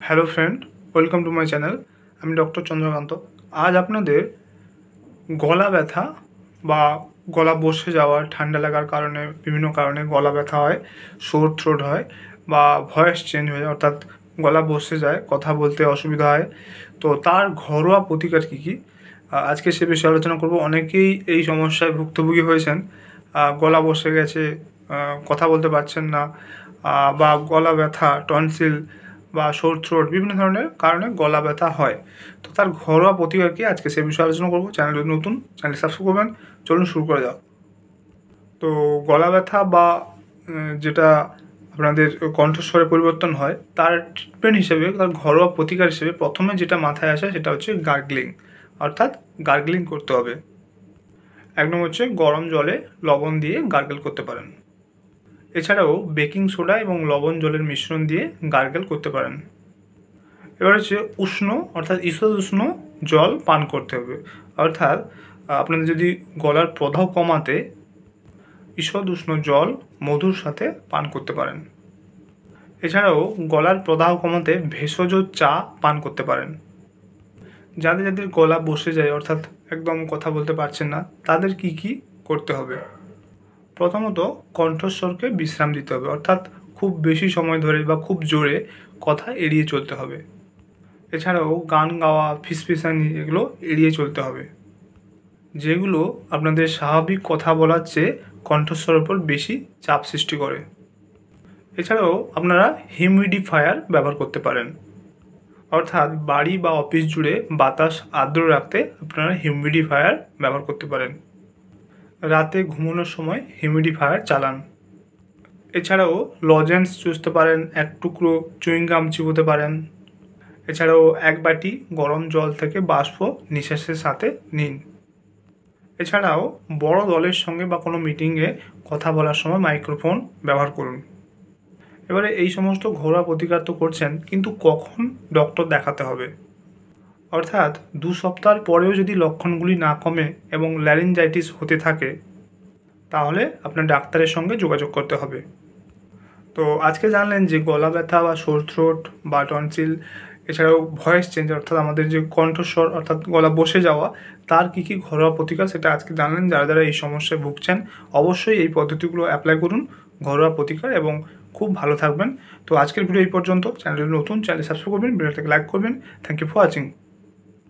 Hello friend, welcome to my channel. আমি doctor Chandrakant. আজ আপনাদের গলা ব্যথা বা গলা বসে যাওয়া, ঠান্ডা লাগার কারণে বিভিন্ন কারণে গলা ব্যথা হয়, সোর থ্রোট হয় বা ভয়েস চেঞ্জ হয়ে যায়, অর্থাৎ গলা বসে যায়, কথা বলতে অসুবিধা হয়। তো তার ঘরোয়া প্রতিকার কী কী, আজকে সে বিষয়ে আলোচনা করব। অনেকেই এই সমস্যায় ভুক্তভোগী হয়েছেন। গলা বসে গেছে, কথা বলতে পারছেন না, বা গলা ব্যথা, টনসিল বা সোর থ্রোট বিভিন্ন ধরনের কারণে গলা ব্যথা হয়। তো তার ঘরোয়া প্রতিকার কি, আজকে সে বিষয়ে আলোচনা করবো। চ্যানেল যদি নতুন, চ্যানেল সাবস্ক্রাইব করবেন। চলুন শুরু করে যাও। তো গলা ব্যথা বা যেটা আপনাদের কণ্ঠস্বরে পরিবর্তন হয়, তার ট্রিটমেন্ট হিসেবে, তার ঘরোয়া প্রতিকার হিসেবে প্রথমে যেটা মাথায় আসে সেটা হচ্ছে গার্গলিং, অর্থাৎ গার্গলিং করতে হবে। একদম হচ্ছে গরম জলে লবণ দিয়ে গার্গল করতে পারেন। এছাড়াও বেকিং সোডা এবং লবণ জলের মিশ্রণ দিয়ে গার্গল করতে পারেন। এবার হচ্ছে উষ্ণ, অর্থাৎ ঈষৎ উষ্ণ জল পান করতে হবে। অর্থাৎ আপনাদের যদি গলার প্রদাহ কমাতে ঈষৎ উষ্ণ জল মধুর সাথে পান করতে পারেন। এছাড়াও গলার প্রদাহ কমাতে ভেষজ চা পান করতে পারেন। যাদের যাদের গলা বসে যায়, অর্থাৎ একদম কথা বলতে পারছেন না, তাদের কি কি করতে হবে? প্রথমত কণ্ঠস্বরকে বিশ্রাম দিতে হবে, অর্থাৎ খুব বেশি সময় ধরে বা খুব জোরে কথা এড়িয়ে চলতে হবে। এছাড়াও গান গাওয়া, ফিসফিসানি, এগুলো এড়িয়ে চলতে হবে, যেগুলো আপনাদের স্বাভাবিক কথা বলার চেয়ে কণ্ঠস্বরের উপর বেশি চাপ সৃষ্টি করে। এছাড়াও আপনারা হিউমিডিফায়ার ব্যবহার করতে পারেন, অর্থাৎ বাড়ি বা অফিস জুড়ে বাতাস আর্দ্র রাখতে আপনারা হিউমিডিফায়ার ব্যবহার করতে পারেন। রাতে ঘুমানোর সময় হিউমিডিফায়ার চালান। এছাড়াও লজেন্স চুষতে পারেন, এক টুকরো চুইংগাম চিবোতে পারেন। এছাড়াও এক বাটি গরম জল থেকে বাষ্প নিঃশ্বাসের সাথে নিন। এছাড়াও বড় দলের সঙ্গে বা কোনো মিটিংয়ে কথা বলার সময় মাইক্রোফোন ব্যবহার করুন। এবারে এই সমস্ত ঘরোয়া প্রতিকার তো করছেন, কিন্তু কখন ডক্টর দেখাতে হবে? অর্থাৎ 2 সপ্তাহ পরেও যদি লক্ষণগুলি না কমে এবং ল্যারিঞ্জাইটিস হতে থাকে, তাহলে আপনার ডাক্তারের সঙ্গে যোগাযোগ করতে হবে। তো আজকে জানলেন যে গলা ব্যথা বা সোর থ্রোট বা টনসিল, এছাড়াও ভয়েস চেঞ্জ, অর্থাৎ আমাদের যে কণ্ঠস্বর, অর্থাৎ গলা বসে যাওয়া, তার কী কী ঘরোয়া প্রতিকার, সেটা আজকে জানলেন। যারা যারা এই সমস্যায় ভুগছেন, অবশ্যই এই পদ্ধতিগুলো অ্যাপ্লাই করুন, ঘরোয়া প্রতিকার, এবং খুব ভালো থাকবেন। তো আজকের ভিডিও এই পর্যন্ত। চ্যানেল নতুন, চ্যানেল সাবস্ক্রাইব করবেন, ভিডিওটাকে লাইক করবেন। Thank you for watching.